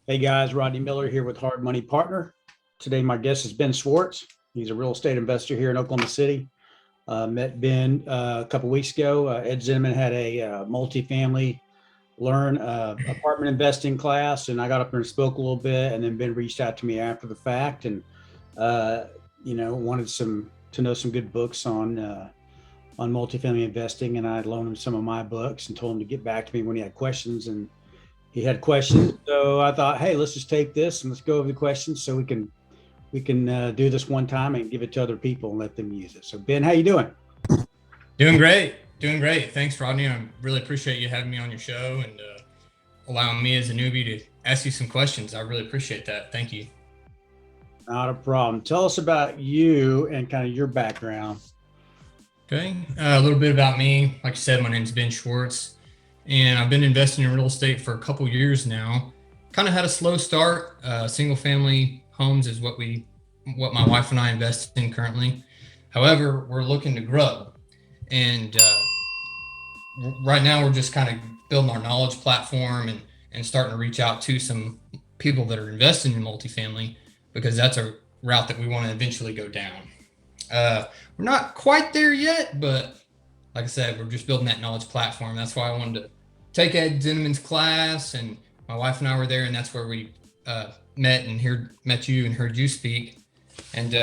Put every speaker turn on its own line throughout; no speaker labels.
Hey guys, Rodney Miller here with Hard Money Partner. Today my guest is Ben Schwarz. He's a real estate investor here in Oklahoma City. Met Ben a couple weeks ago. Ed Zinman had a multifamily learn apartment investing class, and I got up there and spoke a little bit. And then Ben reached out to me after the fact, and uh, wanted some to know some good books on multifamily investing. And I loaned him some of my books and told him to get back to me when he had questions. And he had questions, so I thought, hey, let's just take this and let's go over the questions so we can do this one time and give it to other people and let them use it. So Ben, how you doing?
Doing great. Doing great. Thanks, Rodney. I really appreciate you having me on your show and allowing me as a newbie to ask you some questions. I really appreciate that. Thank you.
Not a problem. Tell us about you and kind of your background.
Okay. A little bit about me. Like I said, my name is Ben Schwarz, and I've been investing in real estate for a couple years now. Kind of had a slow start. Single family homes is what my wife and I invest in currently. However, we're looking to grow. And right now we're just kind of building our knowledge platform and starting to reach out to some people that are investing in multifamily, because that's a route that we want to eventually go down. We're not quite there yet, but like I said, we're just building that knowledge platform. That's why I wanted to take Ed Zinman's class, and my wife and I were there, and that's where we met you and heard you speak, and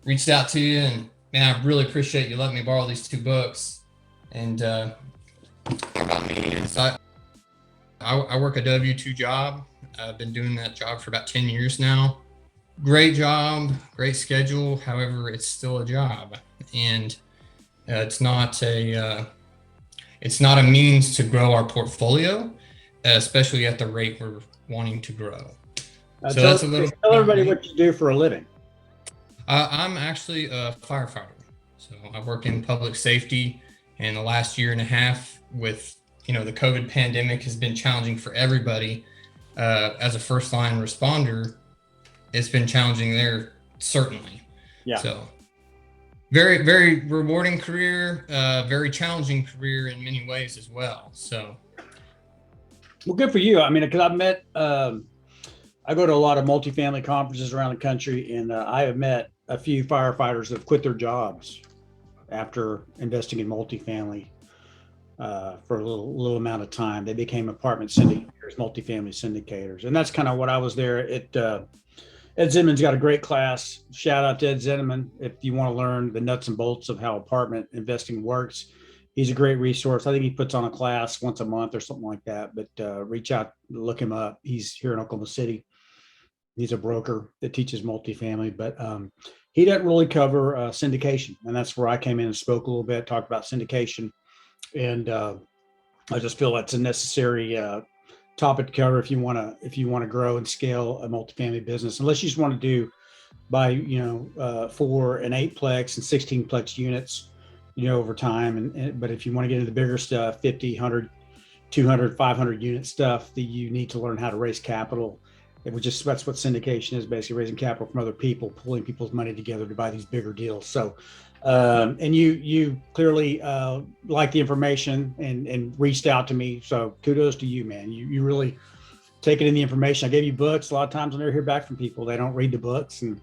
reached out to you. And man, I really appreciate you letting me borrow these two books. And so I work a W-2 job. I've been doing that job for about 10 years now. Great job, great schedule. However, it's still a job, and it's not a means to grow our portfolio, especially at the rate we're wanting to grow. So that's a little.
Tell everybody what you do for a living.
I'm actually a firefighter. So I work in public safety, and the last year and a half with, the COVID pandemic has been challenging for everybody. As a first line responder, it's been challenging there, certainly.
Yeah.
So very, very rewarding career, very challenging career in many ways as well. So.
Well, good for you. I mean, because I go to a lot of multifamily conferences around the country, and I have met a few firefighters that have quit their jobs after investing in multifamily for a little amount of time. They became apartment syndicators, multifamily syndicators, and that's kind of what I was there. Ed Zinman's got a great class. Shout out to Ed Zinman if you want to learn the nuts and bolts of how apartment investing works. He's a great resource. I think he puts on a class once a month or something like that. But reach out, look him up. He's here in Oklahoma City. He's a broker that teaches multifamily, but he doesn't really cover syndication, and that's where I came in and spoke a little bit, talked about syndication, and I just feel that's a necessary topic to cover if you want to grow and scale a multifamily business. Unless you just want to do buy 4 and 8-plex and 16-plex units, over time, but if you want to get into the bigger stuff, 50, 100, 200, 500 unit stuff, that you need to learn how to raise capital. That's what syndication is, basically raising capital from other people, pulling people's money together to buy these bigger deals. So, and you clearly like the information and reached out to me. So kudos to you, man. You really taking in the information. I gave you books. A lot of times I never hear back from people. They don't read the books, and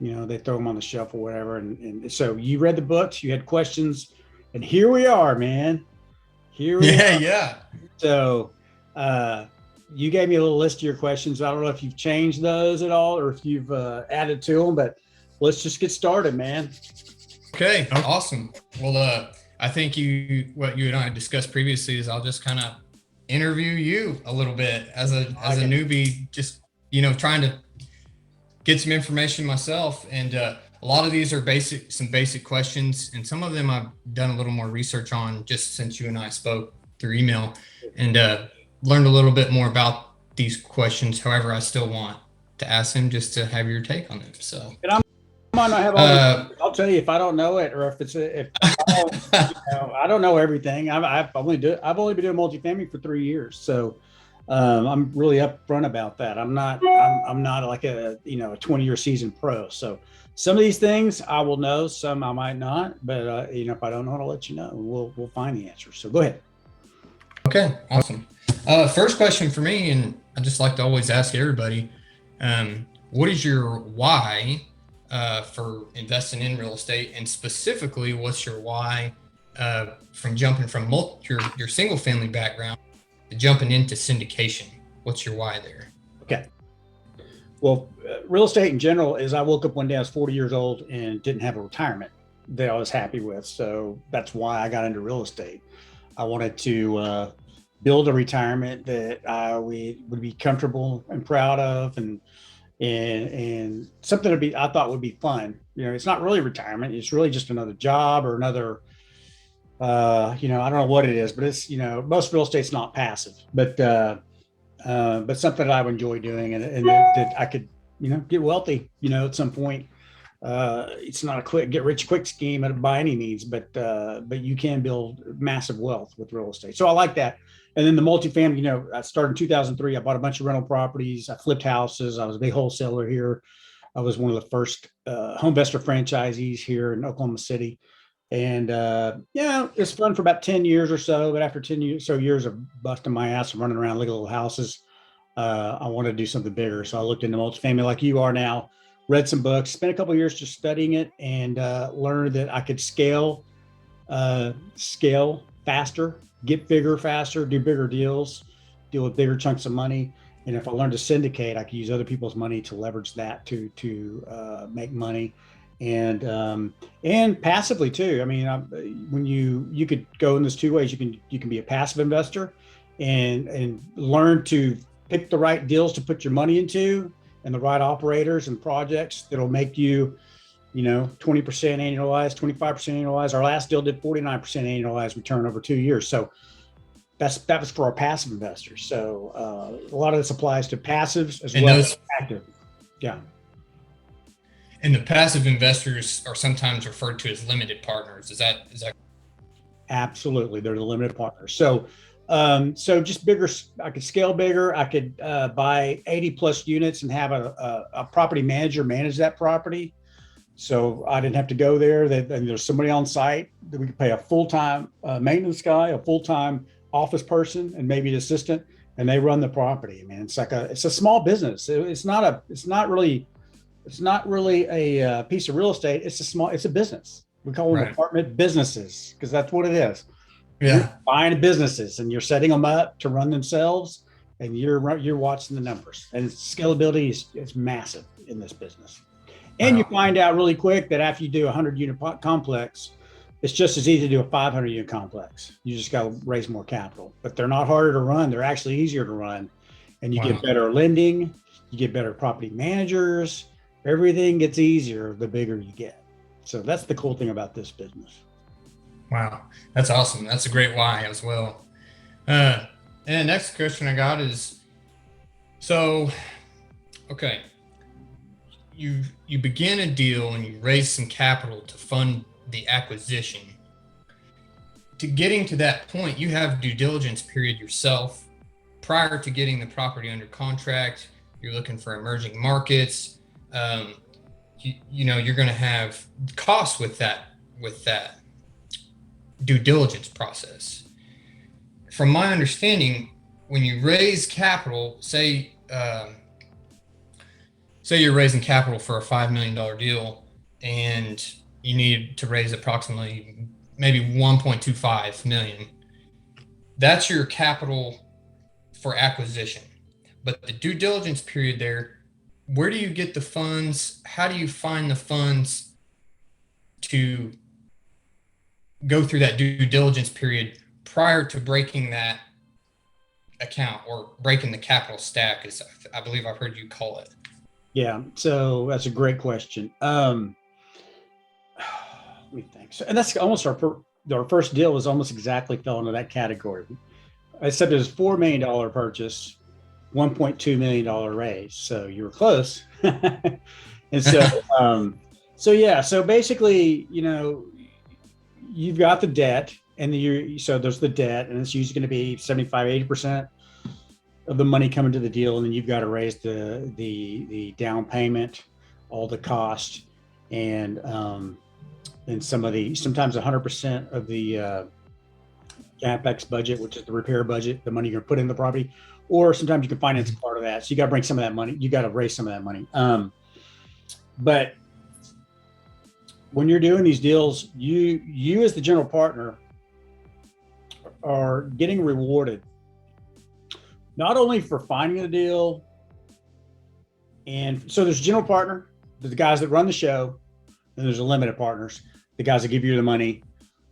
they throw them on the shelf or whatever. And so you read the books, you had questions, and here we are, man. Here we are.
Yeah.
So, you gave me a little list of your questions. I don't know if you've changed those at all or if you've added to them, but let's just get started, man.
Okay, awesome. Well, I think what you and I discussed previously is I'll just kind of interview you a little bit as a newbie, just trying to get some information myself. And a lot of these are some basic questions, and some of them I've done a little more research on just since you and I spoke through email, and learned a little bit more about these questions. However, I still want to ask them just to have your take on them. So,
and I might not have all I'll tell you if I don't know it, or if I don't know everything. I've only been doing multifamily for 3 years, so I'm really upfront about that. I'm not like a 20-year seasoned pro. So some of these things I will know, some I might not. But if I don't know it, I'll let you know. We'll find the answer. So go ahead.
Okay, awesome. First question for me, and I just like to always ask everybody, what is your why for investing in real estate, and specifically, what's your why from jumping from your single family background to jumping into syndication? What's your why there?
Okay. Well, real estate in general is I woke up one day, I was 40 years old and didn't have a retirement that I was happy with. So that's why I got into real estate. I wanted to build a retirement that I would be comfortable and proud of, and something I thought would be fun. It's not really retirement. It's really just another job or another, I don't know what it is, but it's, most real estate's not passive, but something that I would enjoy doing, and that I could, get wealthy, at some point. It's not a quick get rich quick scheme by any means, but you can build massive wealth with real estate. So I like that. And then the multifamily, I started in 2003. I bought a bunch of rental properties. I flipped houses. I was a big wholesaler here. I was one of the first home investor franchisees here in Oklahoma City. And it's fun for about 10 years or so. But after 10 years of busting my ass and running around looking at little houses, I wanted to do something bigger. So I looked into multifamily like you are now, read some books, spent a couple of years just studying it, and learned that I could scale faster, get bigger faster, do bigger deals, deal with bigger chunks of money. And if I learned to syndicate, I could use other people's money to leverage that to make money, and passively too. I mean, when you could go in this two ways. You can be a passive investor and learn to pick the right deals to put your money into, and the right operators and projects that'll make you, 20% annualized, 25% annualized. Our last deal did 49% annualized return over 2 years. So that was for our passive investors. So a lot of this applies to passives as well as active. Yeah.
And the passive investors are sometimes referred to as limited partners. Is that?
Absolutely. They're the limited partners. So just bigger, I could scale bigger. I could buy 80 plus units and have a property manager manage that property. So I didn't have to go there. And there's somebody on site that we could pay a full-time maintenance guy, a full-time office person, and maybe an assistant, and they run the property. Man, it's a small business. It's not really a piece of real estate. It's a business. We call them apartment businesses because that's what it is.
Yeah.
You're buying businesses and you're setting them up to run themselves, and you're watching the numbers, and scalability is massive in this business. And you find out really quick that after you do a 100-unit complex, it's just as easy to do a 500-unit complex. You just got to raise more capital, but they're not harder to run. They're actually easier to run, and you get better lending, you get better property managers. Everything gets easier the bigger you get. So that's the cool thing about this business.
Wow, that's awesome. That's a great why as well. And the next question I got is, okay, you begin a deal and you raise some capital to fund the acquisition. To getting to that point, you have due diligence period yourself. Prior to getting the property under contract, you're looking for emerging markets. You're going to have costs with that due diligence process. From my understanding, when you raise capital, say you're raising capital for a $5 million deal, and you need to raise approximately maybe 1.25 million. That's your capital for acquisition. But the due diligence period there, where do you get the funds? How do you find the funds to go through that due diligence period prior to breaking that account, or breaking the capital stack, as I believe I've heard you call it?
Yeah, so that's a great question. Let me think. So, and that's almost our first deal was almost exactly fell into that category. Except it was $4 million purchase, $1.2 million raise. So you were close. And so basically, you've got the debt, and so there's the debt, and it's usually going to be 75, 80% of the money coming to the deal. And then you've got to raise the down payment, all the cost, and sometimes 100% of the CapEx budget, which is the repair budget, the money you're gonna put in the property, or sometimes you can finance part of that. So you got to bring some of that money. You got to raise some of that money. But when you're doing these deals, you as the general partner are getting rewarded not only for finding the deal, and so there's a general partner, the guys that run the show, and there's a limited partners, the guys that give you the money.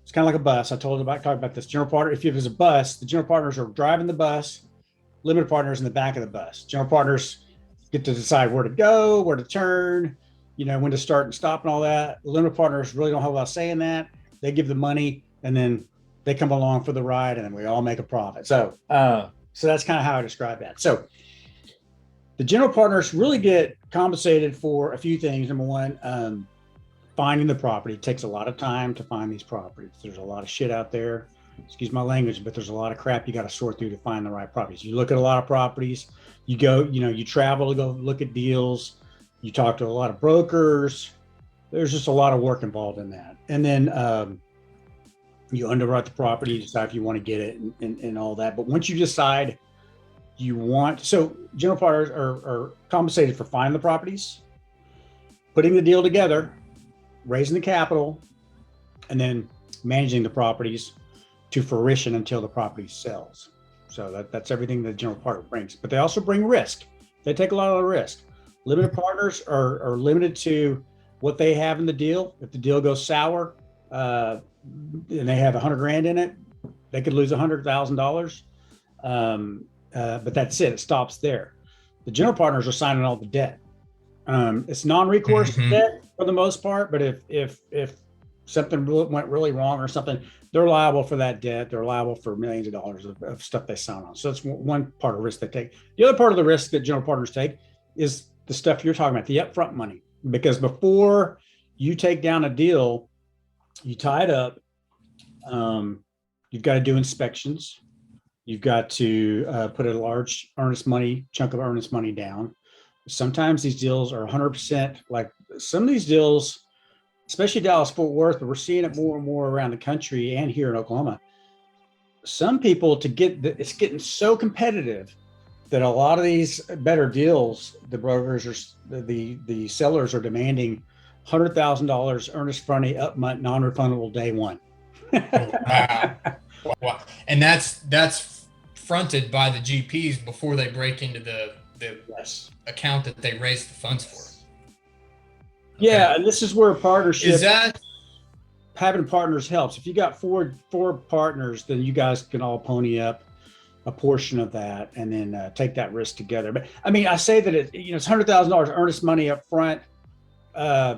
It's kind of like a bus. I talked about this. General partner, if there's a bus, the general partners are driving the bus, limited partners in the back of the bus. General partners get to decide where to go, where to turn, when to start and stop and all that. The limited partners really don't have a lot of say in that. They give the money and then they come along for the ride and then we all make a profit. So that's kind of how I describe that. So the general partners really get compensated for a few things. Number one, finding the property. It takes a lot of time to find these properties. There's a lot of shit out there. Excuse my language, but there's a lot of crap you got to sort through to find the right properties. You look at a lot of properties, you go, you travel to go look at deals, you talk to a lot of brokers. There's just a lot of work involved in that. And then you underwrite the property, decide if you want to get it and all that. But once you decide so general partners are compensated for finding the properties, putting the deal together, raising the capital, and then managing the properties to fruition until the property sells. So that's everything the general partner brings. But they also bring risk. They take a lot of the risk. Limited partners are limited to what they have in the deal. If the deal goes sour and they have $100,000 in it, they could lose $100,000. But that's it. It stops there. The general partners are signing all the debt. It's non-recourse debt for the most part, but if something went really wrong or something, they're liable for that debt. They're liable for millions of dollars of stuff they sign on. So that's one part of risk they take. The other part of the risk that general partners take is the stuff you're talking about, the upfront money. Because before you take down a deal, you tie it up. You've got to do inspections. You've got to put a large chunk of earnest money down. Sometimes these deals are 100%. Like some of these deals, especially Dallas Fort Worth, but we're seeing it more and more around the country and here in Oklahoma. Some people it's getting so competitive that a lot of these better deals, the brokers or the sellers are demanding $100,000 earnest money up non-refundable day one.
Wow. And that's fronted by the GPs before they break into the
yes.
account that they raised the funds for.
Yeah, and this is where partnership,
is
having partners helps. If you got four partners, then you guys can all pony up a portion of that and then take that risk together. But I mean, I say that it's $100,000 earnest money up front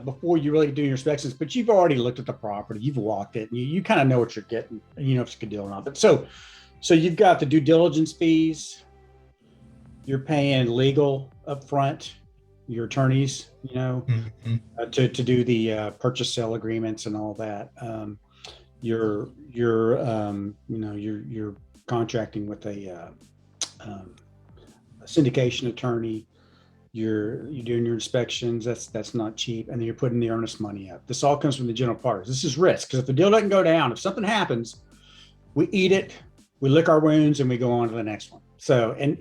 before you really do your inspections, but you've already looked at the property, you've walked it, and you kind of know what you're getting, and you know if it's a good deal or not. But so you've got the due diligence fees, you're paying legal up front, your attorneys, to do the purchase sale agreements and all that. You're contracting with a syndication attorney. You're doing your inspections. That's not cheap, and then you're putting the earnest money up. This all comes from the general partners. This is risk, because if the deal doesn't go down, if something happens, we eat it, we lick our wounds, and we go on to the next one. So, and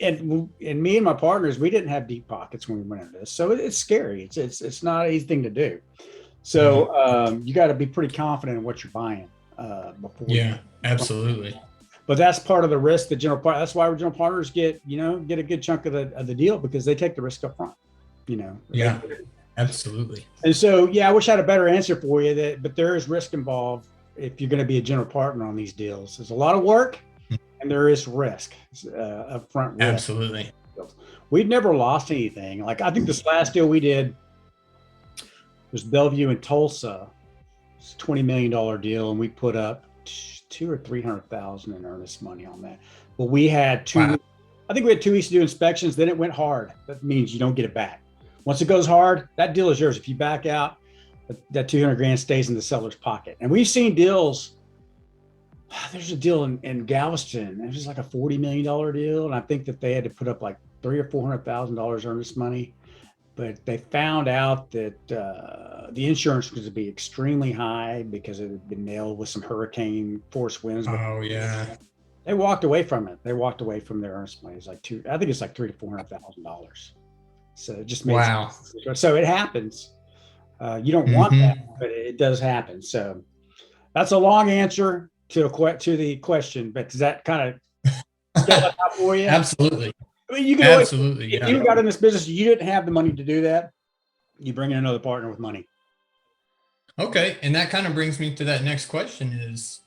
me and my partners, we didn't have deep pockets when we went into this, so it's scary. It's not an easy thing to do. So you got to be pretty confident in what you're buying before.
Yeah, absolutely.
But that's part of the risk that that's why general partners get a good chunk of the deal, because they take the risk up front.
Yeah, absolutely.
And so, I wish I had a better answer for you, but there is risk involved if you're going to be a general partner on these deals. There's a lot of work. And there is risk, upfront risk.
Absolutely.
We've never lost anything. Like I think this last deal we did was Bellevue in Tulsa. It's a $20 million deal, and we put up $200,000 or $300,000 in earnest money on that. But we had I think we had 2 weeks to do inspections. Then it went hard. That means you don't get it back. Once it goes hard, that deal is yours. If you back out, that $200,000 stays in the seller's pocket. And we've seen deals. There's a deal in Galveston. It was like a $40 million deal, and I think that they had to put up like $300,000 or $400,000 earnest money. but they found out that the insurance was to be extremely high because it had been nailed with some hurricane force winds.
Oh yeah.
They walked away from it. They walked away from their earnest money. It's like I think it's like $300,000 to $400,000. So it just made
Wow.
sense. So it happens. You don't want that, but it does happen. So that's a long answer to the question, but does that kind of spell it out for you?
Absolutely.
I mean, you can
Absolutely.
if you got in this business, you didn't have the money to do that. You bring in another partner with money.
Okay, and that kind of brings me to that next question: is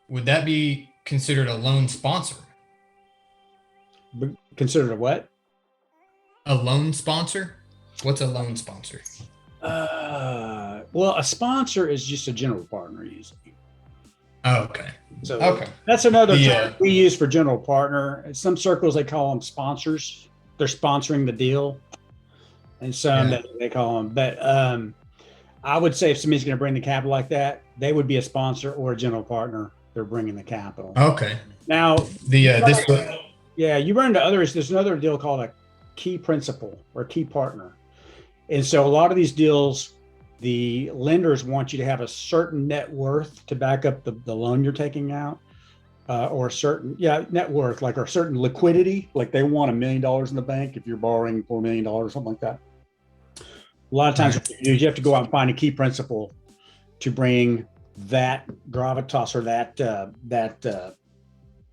would that be considered a loan sponsor?
Considered a what?
A loan sponsor? What's a loan sponsor?
Well, a sponsor is just a general partner usually.
Oh, okay.
So
okay,
that's another term we use for general partner. In some circles, they call them sponsors. They're sponsoring the deal. And some they call them. But I would say if somebody's going to bring the capital like that, they would be a sponsor or a general partner. They're bringing the capital.
Okay.
Now,
you
run into others. There's another deal called a key principal or key partner. And so a lot of these deals, the lenders want you to have a certain net worth to back up the loan you're taking out, or a certain net worth, like a certain liquidity. Like they want $1 million in the bank if you're borrowing $4 million or something like that. A lot of times what you have to go out and find a key principal to bring that gravitas or that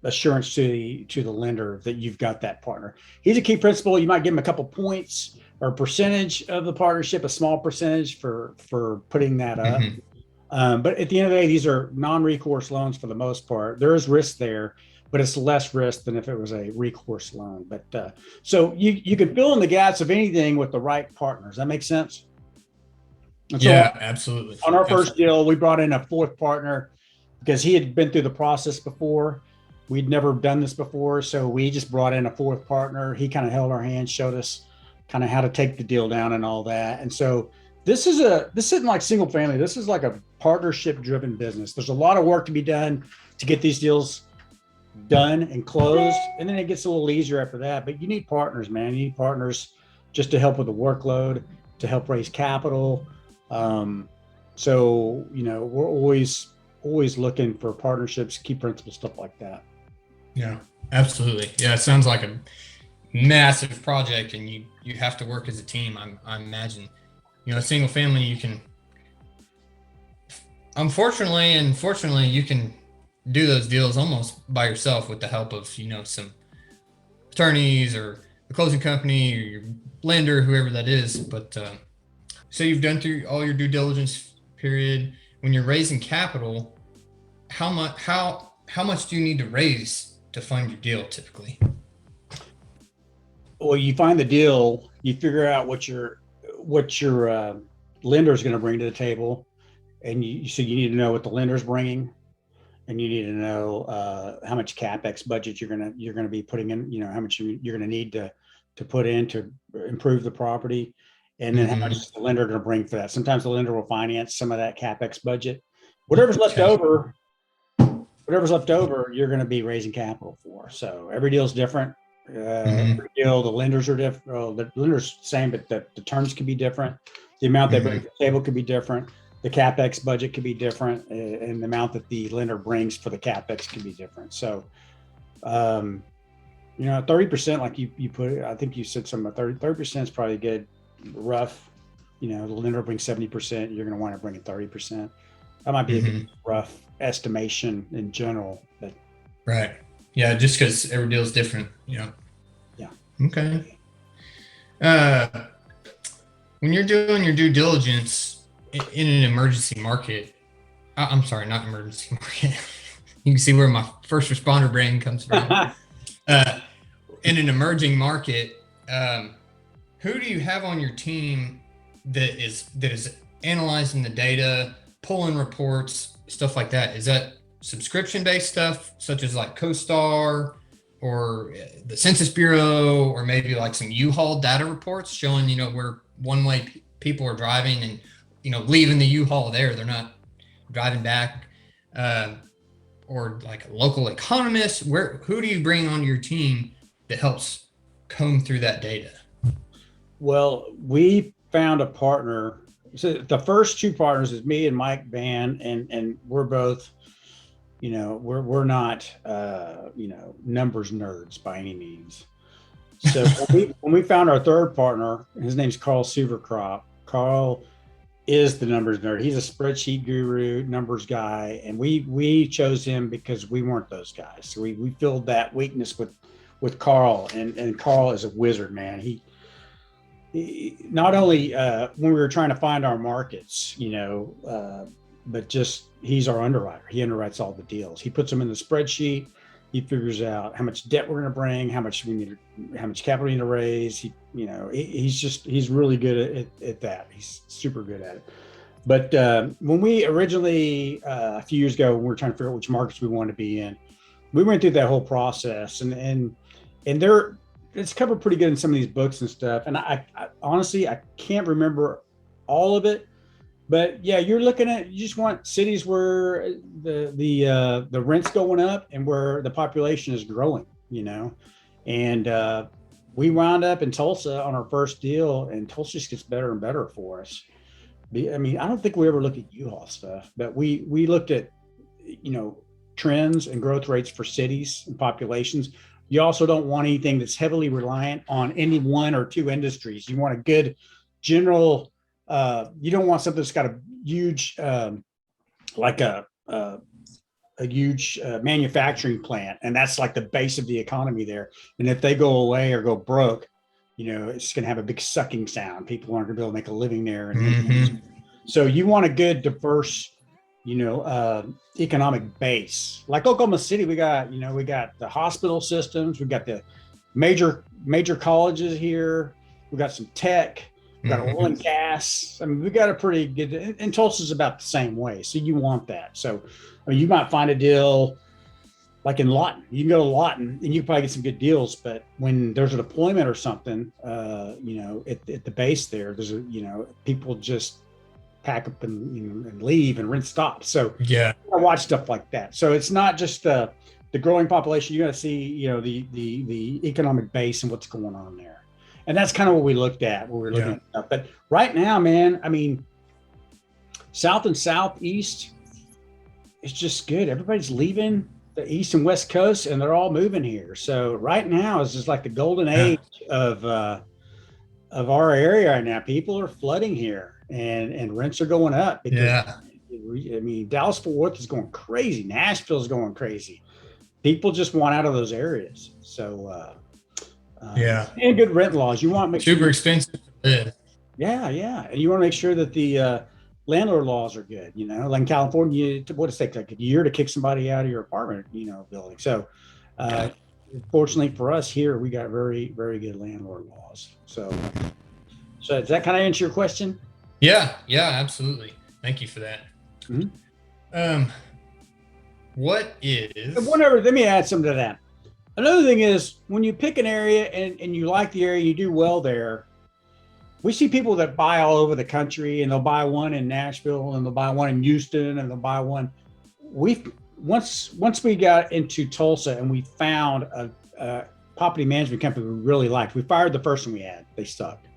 assurance to the lender that you've got that partner. He's a key principal. You might give him a couple points or a percentage of the partnership, a small percentage for putting that up. But at the end of the day, these are non-recourse loans for the most part. There is risk there, but it's less risk than if it was a recourse loan. But so you can fill in the gaps of anything with the right partners. That makes sense? And so
absolutely.
On our first deal, we brought in a fourth partner because he had been through the process before. We'd never done this before. So we just brought in a fourth partner. He kind of held our hand, showed us kind of how to take the deal down and all that. And so this isn't like single family. This is like a partnership driven business. There's a lot of work to be done to get these deals done and closed. And then it gets a little easier after that, but you need partners, man. You need partners just to help with the workload, to help raise capital. So, we're always looking for partnerships, key principal, stuff like that.
Yeah, absolutely. Yeah. It sounds like a massive project and you have to work as a team. I imagine, a single family, you can, unfortunately and fortunately, you can do those deals almost by yourself with the help of, some attorneys or the closing company or your lender, whoever that is. But, so you've done through all your due diligence period. When you're raising capital, how much do you need to raise to fund your deal typically?
Well, you find the deal, you figure out what your lender is going to bring to the table, and you need to know what the lender's bringing, and you need to know how much capex budget you're going to be putting in. How much you're going to need to put in to improve the property, and then how much is the lender going to bring for that. Sometimes the lender will finance some of that capex budget. Whatever's left over, you're going to be raising capital for. So every deal is different. Every deal, the lenders are different. Well, the lenders same, but the terms could be different. The amount they bring to the table could be different. The capex budget could be different, and the amount that the lender brings for the capex could be different. So, 30%, like you put it, I think you said something about 30% is probably good, rough. The lender brings 70%, you're going to want to bring in 30%. That might be a good rough estimation in general. But
right. Yeah, just because every deal is different, Yeah. Okay. When you're doing your due diligence in an emergency market, I'm sorry, not emergency market. You can see where my first responder brain comes from. In an emerging market, who do you have on your team that is analyzing the data, pulling reports, stuff like that? Is that subscription-based stuff such as like CoStar or the Census Bureau, or maybe like some U-Haul data reports showing, where one-way people are driving and, leaving the U-Haul there, they're not driving back, or like a local economist? Who do you bring onto your team that helps comb through that data?
Well, we found a partner. So the first two partners is me and Mike Van, and we're both, we're not, numbers nerds by any means. So when we found our third partner, his name's Carl Suverkrop. Carl is the numbers nerd. He's a spreadsheet guru, numbers guy, and we chose him because we weren't those guys. So we filled that weakness with Carl, and Carl is a wizard, man. He not only when we were trying to find our markets, but just he's our underwriter. He underwrites all the deals. He puts them in the spreadsheet. He figures out how much debt we're going to bring, how much capital we need to raise. He's really good at that. He's super good at it. But when we originally a few years ago, when we were trying to figure out which markets we wanted to be in, we went through that whole process, and it's covered pretty good in some of these books and stuff. And I honestly, I can't remember all of it, but yeah, you just want cities where the rent's going up and where the population is growing, and we wound up in Tulsa on our first deal, and Tulsa just gets better and better for us. I mean, I don't think we ever looked at U-Haul stuff, but we looked at, trends and growth rates for cities and populations. You also don't want anything that's heavily reliant on any one or two industries. You want a good general, you don't want something that's got a huge, like a huge manufacturing plant, and that's like the base of the economy there. And if they go away or go broke, it's going to have a big sucking sound. People aren't going to be able to make a living there. And so you want a good, diverse, economic base. Like Oklahoma City, we got the hospital systems, we got the major colleges here, we got some tech, we got oil and gas. I mean, we got a pretty good, and Tulsa's about the same way. So you want that. So, I mean, you might find a deal like in Lawton. You can go to Lawton and you can probably get some good deals, but when there's a deployment or something, at the base there, people just pack up and leave, and rent stops. So
yeah,
I watch stuff like that. So it's not just the growing population. You got to see, the economic base and what's going on there. And that's kind of what we looked at when we were looking at stuff. But right now, man, I mean, South and Southeast, it's just good. Everybody's leaving the East and West Coast, and they're all moving here. So right now is just like the golden age of our area right now. People are flooding here, and rents are going up because I mean, Dallas-Fort Worth is going crazy. Nashville is going crazy. People just want out of those areas. So and good rent laws. You want to make
super expensive to live.
Yeah, and you want to make sure that the landlord laws are good. Like in California, what does it take, like a year to kick somebody out of your apartment, building. So fortunately for us here, we got very, very good landlord laws. So does that kind of answer your question?
Yeah, absolutely. Thank you for that. What is
let me add something to that. Another thing is, when you pick an area and you like the area, you do well there. We see people that buy all over the country, and they'll buy one in Nashville, and they'll buy one in Houston, and they'll buy one. Once we got into Tulsa and we found a property management company we really liked, we fired the first one we had. They sucked.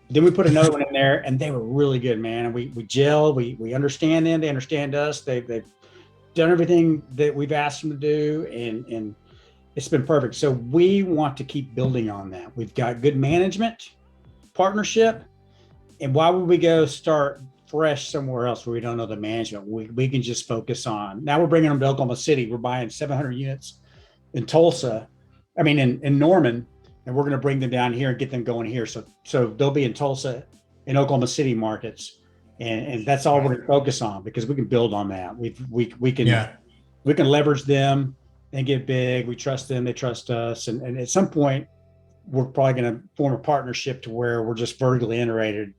Then we put another one in there, and they were really good, man. And we gel. We understand them. They understand us. They've done everything that we've asked them to do, and it's been perfect. So we want to keep building on that. We've got good management, partnership, and why would we go start fresh somewhere else where we don't know the management? We can just focus on. Now we're bringing them to Oklahoma City. We're buying 700 units in Tulsa. I mean, in Norman. And we're going to bring them down here and get them going here. So they'll be in Tulsa and Oklahoma City markets. And that's all we're going to focus on, because we can build on that. We can leverage them and get big. We trust them. They trust us. And at some point, we're probably going to form a partnership to where we're just vertically integrated.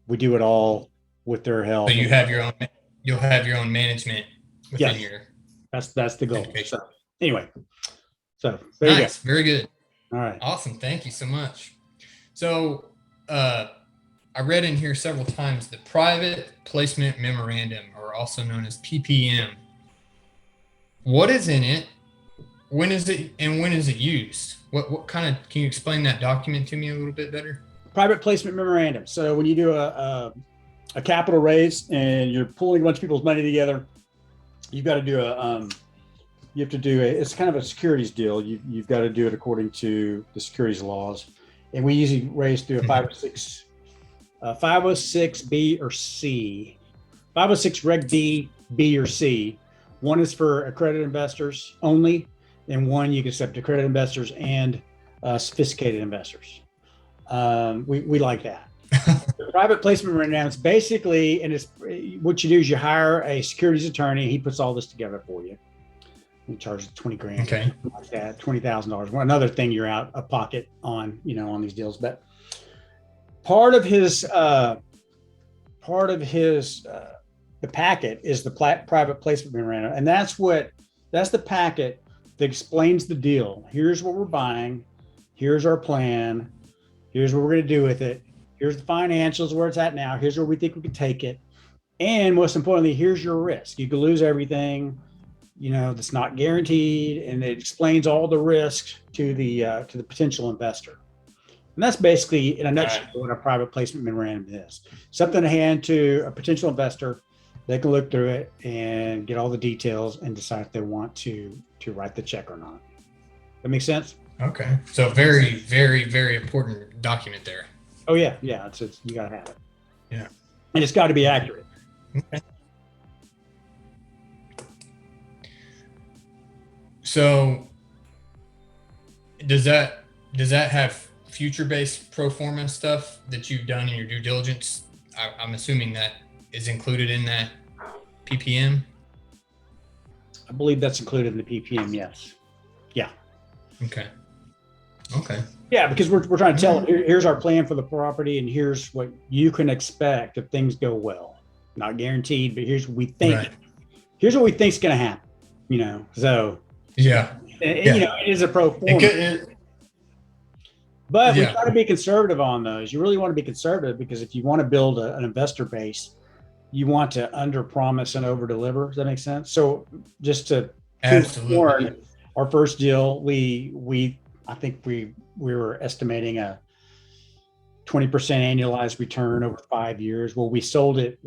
We do it all with their help.
So you'll have your own management within your.
That's the goal.
Education.
So anyway, there you go.
Very good.
All right.
Awesome. Thank you so much. So I read in here several times the private placement memorandum, or also known as PPM. What is in it? When is it, and when is it used? What kind of, can you explain that document to me a little bit better?
private placement memorandum. So when you do a capital raise and you're pulling a bunch of people's money together, you've got to do it's kind of a securities deal. You've got to do it according to the securities laws. And we usually raise through a 506 B or C, 506 Reg D, B or C. One is for accredited investors only, and one you can accept accredited investors and sophisticated investors. We like that. The private placement right now, it's basically, and it's what you do is you hire a securities attorney. He puts all this together for you. He charges 20 grand,
Okay,
like that, $20,000. Well, another thing you're out of pocket on, on these deals. But part of his the packet is the private placement memorandum, and that's the packet that explains the deal. Here's what we're buying. Here's our plan. Here's what we're going to do with it. Here's the financials, where it's at now. Here's where we think we can take it. And most importantly, here's your risk. You could lose everything, that's not guaranteed. And it explains all the risks to the potential investor. And that's basically, in a nutshell, what a private placement memorandum is. Something to hand to a potential investor. They can look through it and get all the details and decide if they want to write the check or not. That makes sense?
okay. So very, very, very important document there.
Oh yeah. It's you gotta have it.
Yeah.
And it's got to be accurate.
Okay. So does that have future-based pro forma stuff that you've done in your due diligence? I'm assuming that is included in that PPM.
I believe that's included in the PPM. Yes. Yeah.
Okay.
Yeah, because we're trying to tell them, here's our plan for the property, and here's what you can expect if things go well. Not guaranteed, but here's what we think.
Right.
Here's what we think is going to happen. So
Yeah.
it is a pro forma. But we try to be conservative on those. You really want to be conservative because if you want to build an investor base, you want to under promise and over deliver. Does that make sense? So just to
Absolutely.
our first deal, I think we were estimating a 20% annualized return over 5 years. Well, we sold it.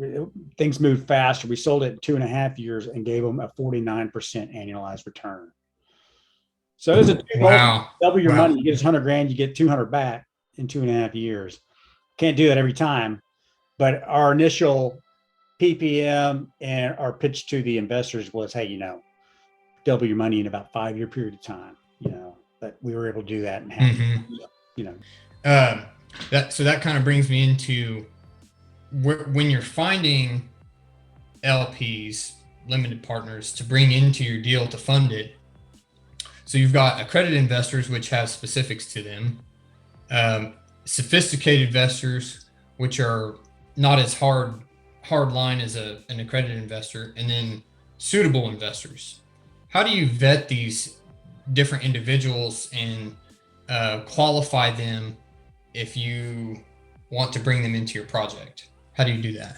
Things moved faster. We sold it in 2.5 years and gave them a 49% annualized return. So it was a double your money. You get 100 grand, you get 200 back in 2.5 years. Can't do that every time, but our initial PPM and our pitch to the investors was, hey, double your money in about a 5-year period of time. But we were able to do that and have,
that kind of brings me into when you're finding LPs, limited partners, to bring into your deal to fund it. So you've got accredited investors, which have specifics to them, sophisticated investors, which are not as hard line as an accredited investor, and then suitable investors. How do you vet these different individuals and qualify them if you want to bring them into your project? How do you do that?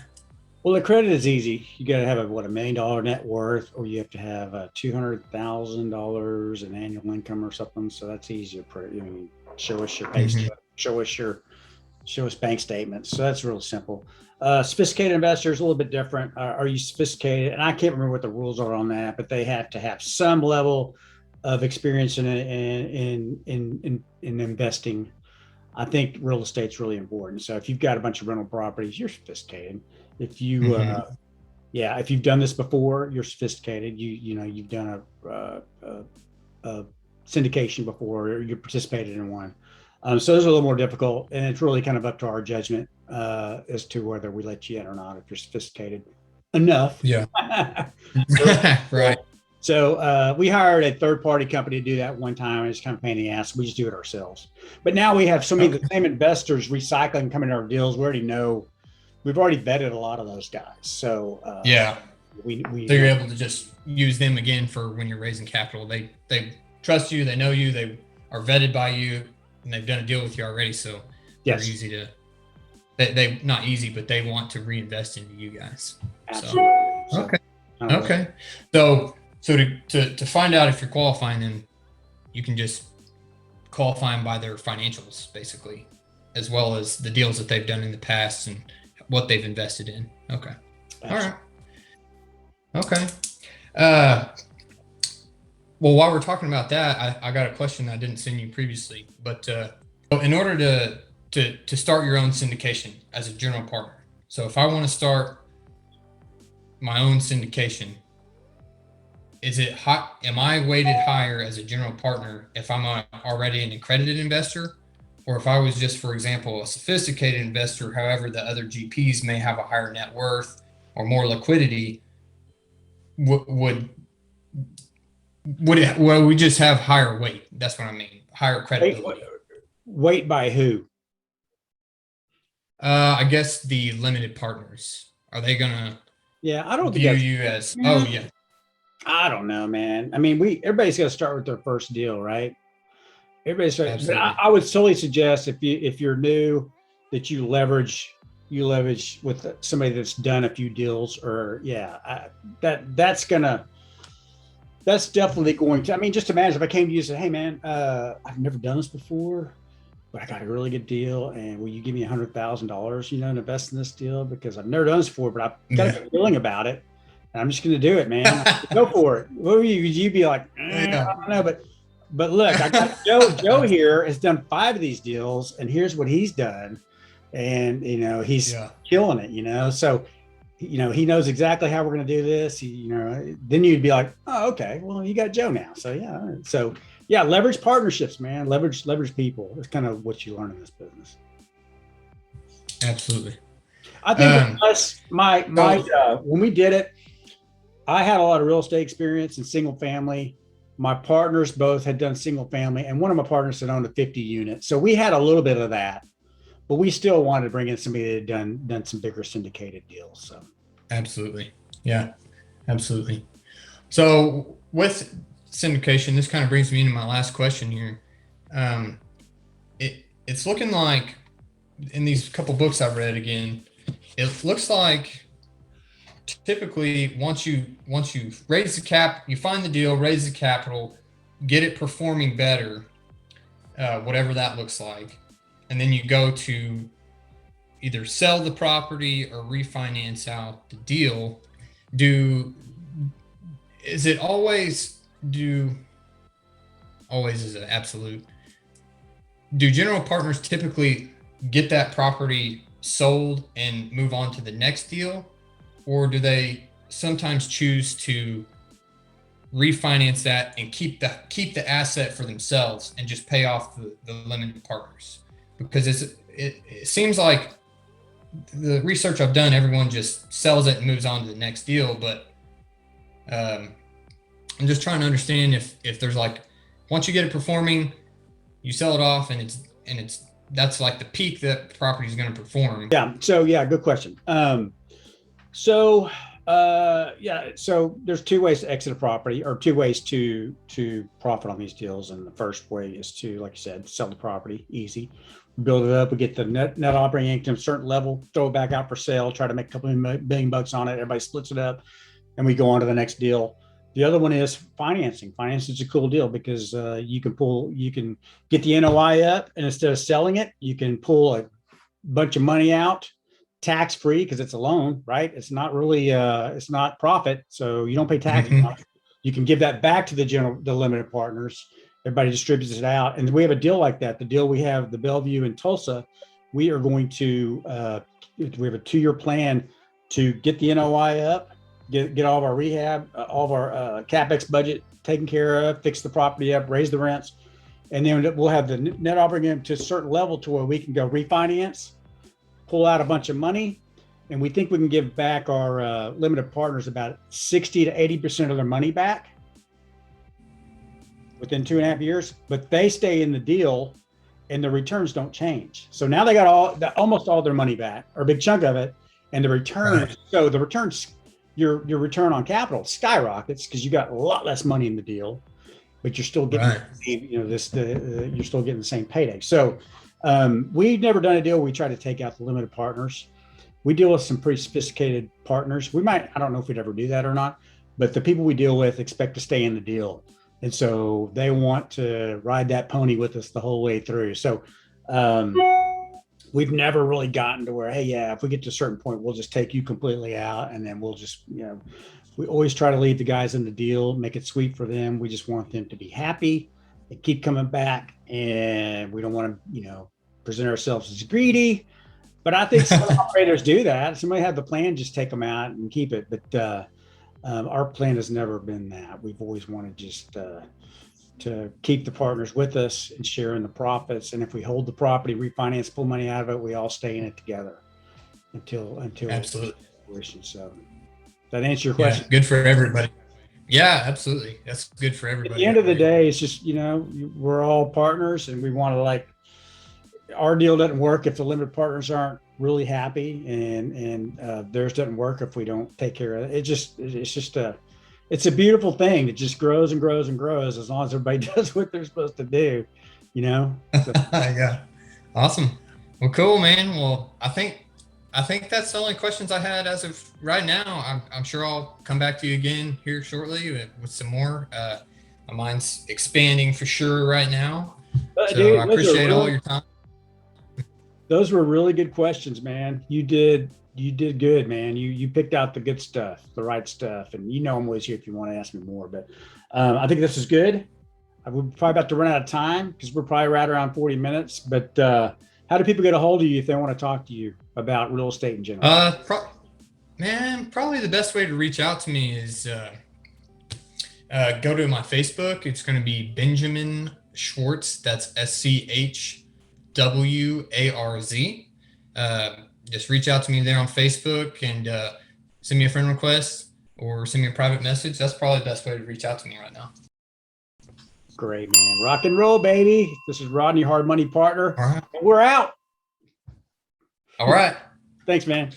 Well, the credit is easy. You got to have $1 million net worth, or you have to have $200,000 in annual income or something. So that's easy to show us your pay stub, show us bank statements. So that's real simple. Sophisticated investors, a little bit different. Are you sophisticated? And I can't remember what the rules are on that, but they have to have some level of experience in investing. I think real estate's really important. So if you've got a bunch of rental properties, you're sophisticated. If you, if you've done this before, you're sophisticated. You've done a syndication before, or you participated in one. So those are a little more difficult, and it's really kind of up to our judgment as to whether we let you in or not. If you're sophisticated enough,
yeah, right.
So we hired a third-party company to do that one time. It's kind of a pain in the ass. We just do it ourselves. But now we have so many of the same investors recycling coming to our deals. We already know. We've already vetted a lot of those guys. So so
you're able to just use them again for when you're raising capital. They trust you. They know you. They are vetted by you, and they've done a deal with you already. So they're easy to. They not easy, but they want to reinvest into you guys.
Absolutely.
So, okay. So to find out if you're qualifying them, you can just qualify them by their financials, basically. as well as the deals that they've done in the past and what they've invested in. Okay. All right. Okay. Well, while we're talking about that, I got a question I didn't send you previously, but in order to start your own syndication as a general partner. So if I want to start my own syndication, am I weighted higher as a general partner if I'm already an accredited investor, or if I was just, for example, a sophisticated investor, however the other GPs may have a higher net worth or more liquidity, would we just have higher weight? That's what I mean. Higher credibility.
Weight by who?
I guess the limited partners. Are they gonna
I don't
view you as? Oh yeah.
I don't know, man. I mean, everybody's got to start with their first deal, right? But I would totally suggest if you're new, that you leverage with somebody that's done a few deals, or that's definitely going to. I mean, just imagine if I came to you and said, "Hey, man, I've never done this before, but I got a really good deal, and will you give me $100,000, to invest in this deal, because I've never done this before, but I've got a good feeling about it. And I'm just going to do it, man. Go for it." What would you be like? I don't know, but look, I got Joe here has done 5 of these deals, and here's what he's done, and he's killing it. So he knows exactly how we're going to do this. Then you'd be like, oh, okay, well, you got Joe now. So leverage partnerships, man. Leverage people. It's kind of what you learn in this business.
Absolutely.
I think when we did it, I had a lot of real estate experience in single family. My partners both had done single family, and one of my partners had owned a 50 unit. So we had a little bit of that, but we still wanted to bring in somebody that had done some bigger syndicated deals. So
absolutely. Yeah, absolutely. So with syndication, this kind of brings me into my last question here. It's looking like in these couple books I've read again, it looks like typically once you raise the cap, you find the deal, raise the capital, get it performing better, whatever that looks like, and then you go to either sell the property or refinance out the deal. Always is an absolute. Do general partners typically get that property sold and move on to the next deal? Or do they sometimes choose to refinance that and keep the asset for themselves and just pay off the limited partners? Because it seems like the research I've done, everyone just sells it and moves on to the next deal. But I'm just trying to understand if there's like, once you get it performing, you sell it off, and that's like the peak that the property is going to perform.
Yeah. So good question. So there's 2 ways to exit a property, or 2 ways to profit on these deals. And the first way is to, like you said, sell the property. Easy. Build it up. We get the net operating income, certain level, throw it back out for sale, try to make a couple of billion bucks on it. Everybody splits it up, and we go on to the next deal. The other one is financing. Financing is a cool deal because you can get the NOI up, and instead of selling it, you can pull a bunch of money out tax free, because it's a loan, right? It's not really it's not profit, so you don't pay taxes. Mm-hmm. You can give that back to the limited partners. Everybody distributes it out, and we have a deal like that. The deal we have, the Bellevue in Tulsa, we are going to we have a 2-year plan to get the NOI up, get all of our rehab, all of our CapEx budget taken care of, fix the property up, raise the rents, and then we'll have the net operating income to a certain level to where we can go refinance, pull out a bunch of money, and we think we can give back our limited partners about 60 to 80% of their money back within 2.5 years, but they stay in the deal and the returns don't change. So now they got almost all their money back, or a big chunk of it, and the returns. Right. So the returns, your return on capital skyrockets because you got a lot less money in the deal, but you're still getting you're still getting the same payday. So we've never done a deal where we try to take out the limited partners. We deal with some pretty sophisticated partners. I don't know if we'd ever do that or not, but the people we deal with expect to stay in the deal. And so they want to ride that pony with us the whole way through. So we've never really gotten to where, hey, yeah, if we get to a certain point, we'll just take you completely out, and then we'll just, we always try to leave the guys in the deal, make it sweet for them. We just want them to be happy and keep coming back, and we don't want to, present ourselves as greedy. But I think some operators do that. Somebody have the plan, just take them out and keep it. But our plan has never been that. We've always wanted just to keep the partners with us and share in the profits. And if we hold the property, refinance, pull money out of it, we all stay in it together until
Absolutely.
So that answer your question?
Yeah, good for everybody. Yeah, absolutely. That's good for everybody.
At the end of the day, it's just, we're all partners, and we want to, our deal doesn't work if the limited partners aren't really happy, and theirs doesn't work if we don't take care of it. It's a beautiful thing that just grows and grows and grows as long as everybody does what they're supposed to do, So.
Yeah. Awesome. Well, cool, man. Well, I think that's the only questions I had as of right now. I'm sure I'll come back to you again here shortly with some more. My mind's expanding for sure right now. So dude, I appreciate all your time.
Those were really good questions, man. You did good, man. You picked out the good stuff, the right stuff, and I'm always here if you want to ask me more. But I think this is good. We're probably about to run out of time because we're probably right around 40 minutes. But how do people get a hold of you if they want to talk to you about real estate in general?
Probably the best way to reach out to me is go to my Facebook. It's going to be Benjamin Schwarz. That's SCHWARZ. Just reach out to me there on Facebook and send me a friend request or send me a private message. That's probably the best way to reach out to me right now.
Great, man. Rock and roll, baby. This is Rodney, Hard Money Partner.
All right.
And we're out.
All right.
Thanks, man.